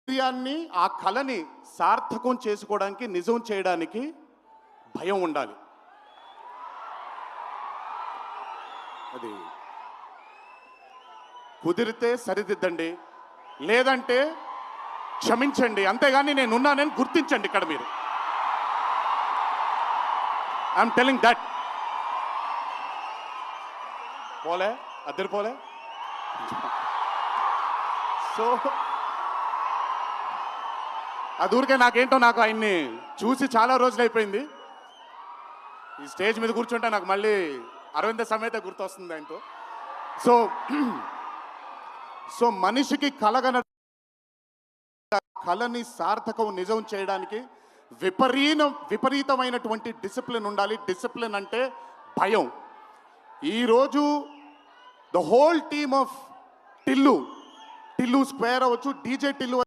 ధైర్యాన్ని ఆ కళని సార్థకం చేసుకోవడానికి నిజం చేయడానికి భయం ఉండాలి. అది కుదిరితే సరిదిద్దండి, లేదంటే క్షమించండి, అంతేగాని నేనున్నానని గుర్తించండి. ఇక్కడ మీరు ఐఎమ్ టెలింగ్ దట్. పోలే అద్దరు పోలే. సో అది ఊరికే నాకు ఆయన్ని చూసి చాలా రోజులు అయిపోయింది. ఈ స్టేజ్ మీద కూర్చుంటే నాకు మళ్ళీ అరవింద సమేత గుర్తొస్తుంది ఆయనతో. సో మనిషికి కళని సార్థకం నిజం చేయడానికి విపరీతమైనటువంటి డిసిప్లిన్ ఉండాలి. డిసిప్లిన్ అంటే భయం. ఈరోజు the whole team of Tillu square అవ్వచ్చు, డీజే టిల్లు